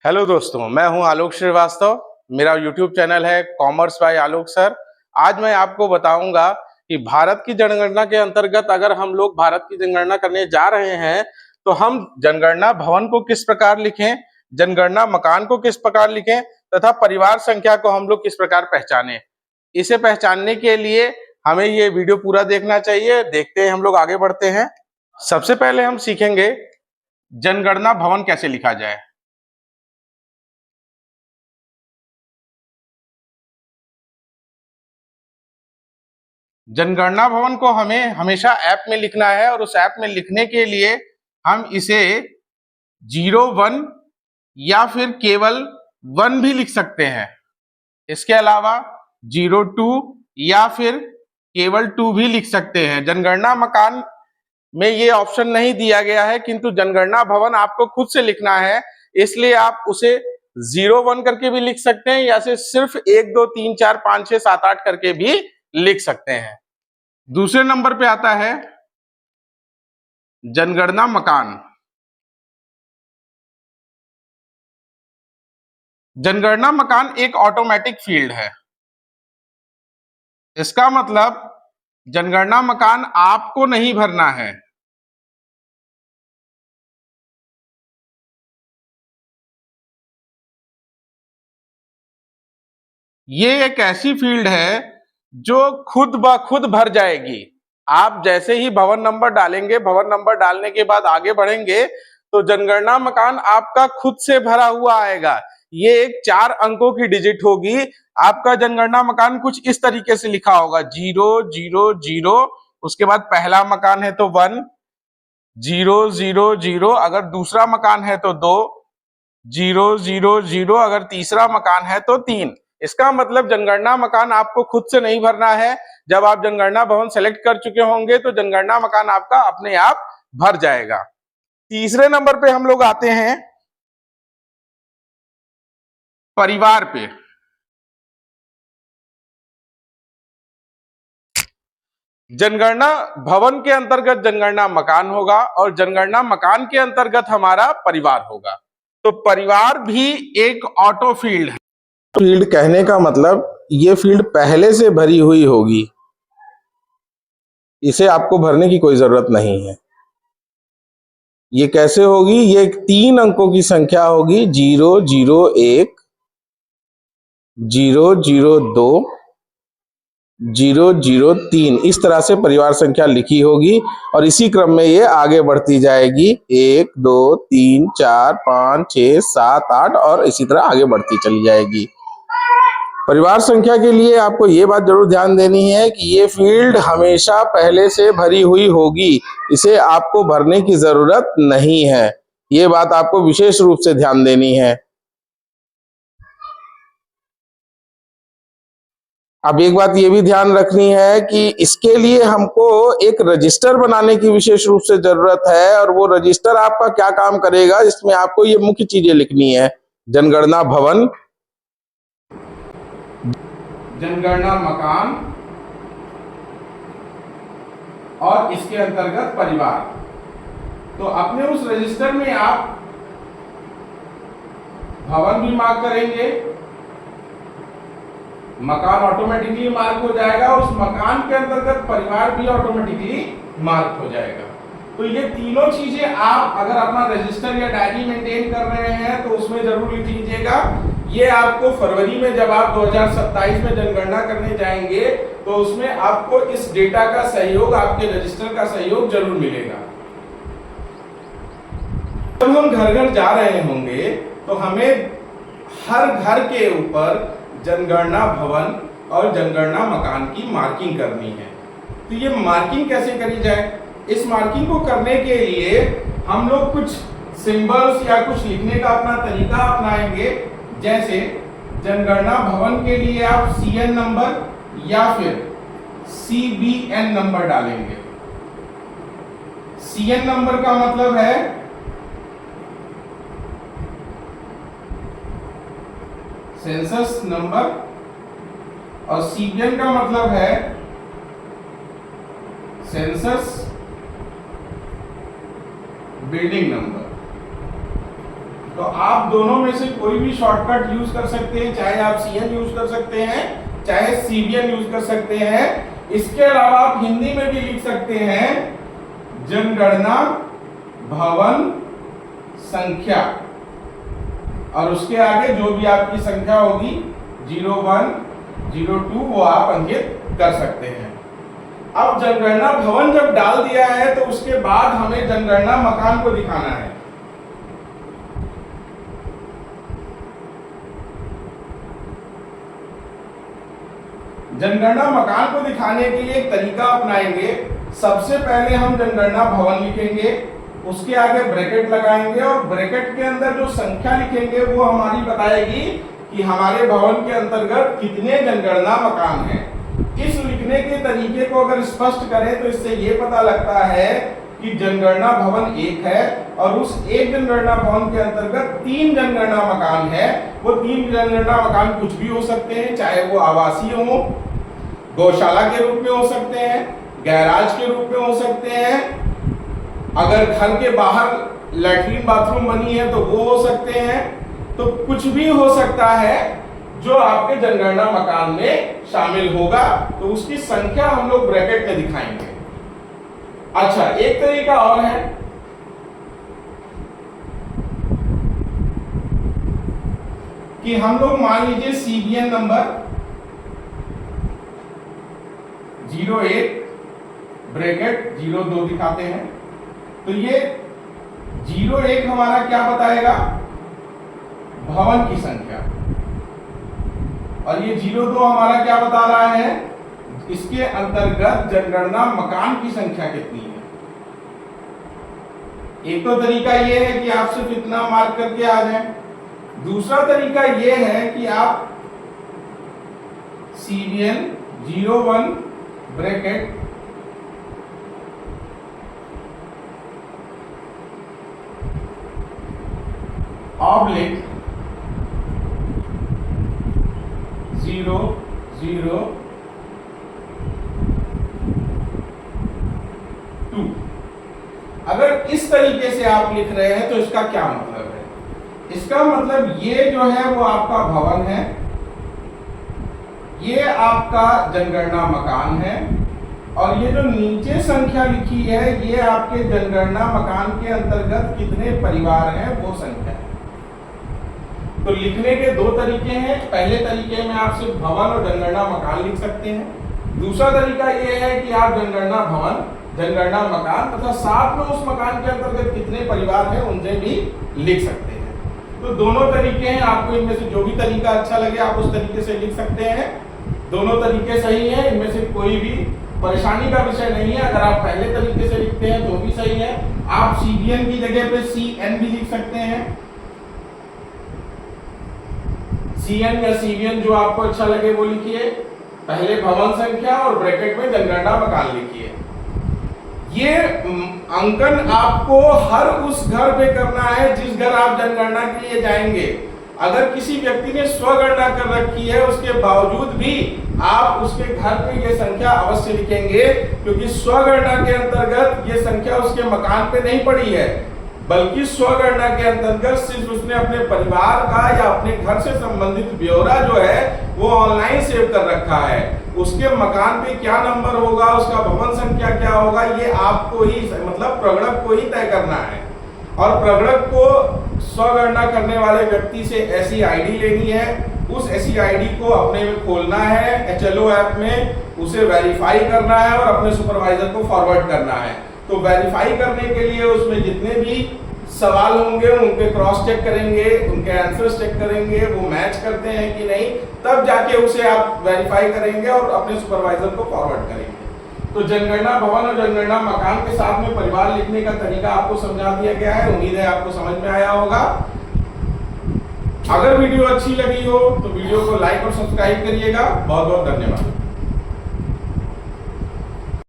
Hello दोस्तों, मैं हूं आलोक श्रीवास्तव। मेरा यूट्यूब चैनल है कॉमर्स बाय आलोक सर। आज मैं आपको बताऊंगा कि भारत की जनगणना के अंतर्गत अगर हम लोग भारत की जनगणना करने जा रहे हैं तो हम जनगणना भवन को किस प्रकार लिखें, जनगणना मकान को किस प्रकार लिखें तथा परिवार संख्या को हम लोग किस प्रकार पहचानें। इसे पहचानने के लिए हमें ये वीडियो पूरा देखना चाहिए। देखते हैं, हम लोग आगे बढ़ते हैं। सबसे पहले हम सीखेंगे जनगणना भवन कैसे लिखा जाए। जनगणना भवन को हमें हमेशा ऐप में लिखना है और उस ऐप में लिखने के लिए हम इसे 01 या फिर केवल 1 भी लिख सकते हैं। इसके अलावा 02 या फिर केवल 2 भी लिख सकते हैं। जनगणना मकान में ये ऑप्शन नहीं दिया गया है, किंतु जनगणना भवन आपको खुद से लिखना है, इसलिए आप उसे 01 करके भी लिख सकते हैं या फिर सिर्फ 1 2 3 4 5 6 7 8 करके भी लिख सकते हैं। दूसरे नंबर पे आता है जनगणना मकान। जनगणना मकान एक ऑटोमेटिक फील्ड है। इसका मतलब जनगणना मकान आपको नहीं भरना है। ये एक ऐसी फील्ड है जो खुद ब खुद भर जाएगी। आप जैसे ही भवन नंबर डालेंगे, भवन नंबर डालने के बाद आगे बढ़ेंगे तो जनगणना मकान आपका खुद से भरा हुआ आएगा। ये एक 4 अंकों की डिजिट होगी। आपका जनगणना मकान कुछ इस तरीके से लिखा होगा 000। उसके बाद पहला मकान है तो 1, 000। अगर दूसरा मकान है तो 2, 000। अगर तीसरा मकान है तो 3। इसका मतलब जनगणना मकान आपको खुद से नहीं भरना है। जब आप जनगणना भवन सेलेक्ट कर चुके होंगे तो जनगणना मकान आपका अपने आप भर जाएगा। तीसरे नंबर पे हम लोग आते हैं परिवार पे। जनगणना भवन के अंतर्गत जनगणना मकान होगा और जनगणना मकान के अंतर्गत हमारा परिवार होगा। तो परिवार भी एक ऑटो फील्ड है। फील्ड कहने का मतलब ये फील्ड पहले से भरी हुई होगी, इसे आपको भरने की कोई जरूरत नहीं है। ये कैसे होगी? ये 3 अंकों की संख्या होगी, 001, 002, 003। इस तरह से परिवार संख्या लिखी होगी और इसी क्रम में ये आगे बढ़ती जाएगी, 1 2 3 4 5 6 7 8 और इसी तरह आगे बढ़ती चली जाएगी। परिवार संख्या के लिए आपको ये बात जरूर ध्यान देनी है कि ये फील्ड हमेशा पहले से भरी हुई होगी, इसे आपको भरने की जरूरत नहीं है। ये बात आपको विशेष रूप से ध्यान देनी है। अब एक बात ये भी ध्यान रखनी है कि इसके लिए हमको एक रजिस्टर बनाने की विशेष रूप से जरूरत है और वो रजिस्टर आपका क्या काम करेगा, इसमें आपको ये मुख्य चीजें लिखनी है। जनगणना भवन, जनगणना मकान और इसके अंतर्गत परिवार। तो अपने उस रजिस्टर में आप भवन भी मार्क करेंगे, मकान ऑटोमेटिकली मार्क हो जाएगा और उस मकान के अंतर्गत परिवार भी ऑटोमेटिकली मार्क हो जाएगा। तो ये तीनों चीजें आप अगर अपना रजिस्टर या डायरी मेंटेन कर रहे हैं तो उसमें जरूर लिख लीजिएगा। ये आपको फरवरी में जब आप 2027 में जनगणना करने जाएंगे तो उसमें आपको इस डेटा का सहयोग, आपके रजिस्टर का सहयोग जरूर मिलेगा। जब हम घर घर जा रहे होंगे तो हमें हर घर के ऊपर जनगणना भवन और जनगणना मकान की मार्किंग करनी है। तो ये मार्किंग कैसे करी जाए? इस मार्किंग को करने के लिए हम लोग कुछ सिंबल्स या कुछ लिखने का अपना तरीका अपनाएंगे। जैसे जनगणना भवन के लिए आप CN नंबर या फिर CBN नंबर डालेंगे। CN नंबर का मतलब है सेंसस नंबर और CBN का मतलब है सेंसस बिल्डिंग नंबर। तो आप दोनों में से कोई भी शॉर्टकट यूज कर सकते हैं, चाहे आप CN यूज कर सकते हैं, चाहे CBN यूज कर सकते हैं। इसके अलावा आप हिंदी में भी लिख सकते हैं जनगणना भवन संख्या, और उसके आगे जो भी आपकी संख्या होगी 01, 02 वो आप अंकित कर सकते हैं। अब जनगणना भवन जब डाल दिया है तो उसके बाद हमें जनगणना मकान को दिखाना है। जनगणना मकान को दिखाने के लिए एक तरीका अपनाएंगे। सबसे पहले हम जनगणना भवन लिखेंगे, उसके आगे ब्रैकेट लगाएंगे और ब्रैकेट के अंदर जो संख्या लिखेंगे वो हमारी बताएगी कि हमारे भवन के अंतर्गत कितने जनगणना मकान हैं। इस लिखने के तरीके को अगर स्पष्ट करें तो इससे ये पता लगता है कि जनगणना भवन एक है और उस एक जनगणना भवन के अंतर्गत 3 जनगणना मकान है। वो 3 जनगणना मकान कुछ भी हो सकते हैं, चाहे वो आवासीय हो, गौशाला के रूप में हो सकते हैं, गैराज के रूप में हो सकते हैं, अगर घर के बाहर लैट्रिन बाथरूम बनी है तो वो हो सकते हैं। तो कुछ भी हो सकता है जो आपके जनगणना मकान में शामिल होगा, तो उसकी संख्या हम लोग ब्रैकेट में दिखाएंगे। अच्छा, एक तरीका और है कि हम लोग मान लीजिए CBN नंबर 01 ब्रैकेट 02 दिखाते हैं। तो ये 01 हमारा क्या बताएगा? भवन की संख्या, और ये 02 हमारा क्या बता रहा है? इसके अंतर्गत जनगणना मकान की संख्या कितनी है। एक तो तरीका ये है कि आप सिर्फ इतना मार्क करके आ जाएं। दूसरा तरीका ये है कि आप CBN 01 ब्रैकेट ऑब्लिक 002 अगर इस तरीके से आप लिख रहे हैं तो इसका क्या मतलब है? इसका मतलब ये जो है वो आपका भवन है, ये आपका जनगणना मकान है, और ये जो नीचे संख्या लिखी है ये आपके जनगणना मकान के अंतर्गत कितने परिवार हैं वो संख्या है। तो लिखने के 2 तरीके हैं। पहले तरीके में आप सिर्फ भवन और जनगणना मकान लिख सकते हैं। दूसरा तरीका ये है कि आप जनगणना भवन, जनगणना मकान तथा साथ में उस मकान के अंतर्गत कितने परिवार हैं उनसे भी लिख सकते हैं। तो दोनों तरीके हैं, आपको इनमें से जो भी तरीका अच्छा लगे आप उस तरीके से लिख सकते हैं। दोनों तरीके सही हैं, इनमें से कोई भी परेशानी का विषय नहीं है। अगर आप पहले तरीके से लिखते हैं तो भी सही है। आप CBN की जगह पे CN भी लिख सकते हैं। CN या CBN जो आपको अच्छा लगे वो लिखिए। पहले भवन संख्या और ब्रैकेट में जनगणना मकान लिखिए। ये अंकन आपको हर उस घर पे करना है जिस घर आप जनगणना के लिए जाएंगे। अगर किसी व्यक्ति ने स्वगणना कर रखी है उसके बावजूद भी आप उसके घर पे ये संख्या अवश्य लिखेंगे, क्योंकि स्वगणना के अंतर्गत ये संख्या उसके मकान पे नहीं पड़ी है, बल्कि स्वगणना के अंतर्गत सिर्फ उसने अपने परिवार का या अपने घर से संबंधित ब्यौरा जो है वो ऑनलाइन सेव कर रखा है। उसके मकान पे क्या नंबर होगा, उसका भवन संख्या क्या होगा, ये आपको ही मतलब प्रगणक को ही तय करना है। और प्रगणक को स्वगणना करने वाले व्यक्ति से ऐसी आईडी लेनी है, उस ऐसी आईडी को अपने में खोलना है HLO ऐप में, उसे वेरीफाई करना है और अपने सुपरवाइजर को फॉरवर्ड करना है। तो वेरीफाई करने के लिए उसमें जितने भी सवाल होंगे उनके क्रॉस चेक करेंगे, उनके आंसर्स चेक करेंगे, वो मैच करते हैं कि नहीं, तब जाके उसे आप वेरीफाई करेंगे और अपने सुपरवाइजर को फॉरवर्ड करेंगे। तो जनगणना भवन और जनगणना मकान के साथ में परिवार लिखने का तरीका आपको समझा दिया गया है। उम्मीद है आपको समझ में आया होगा। अगर वीडियो अच्छी लगी हो तो वीडियो को लाइक और सब्सक्राइब करिएगा। बहुत बहुत धन्यवाद।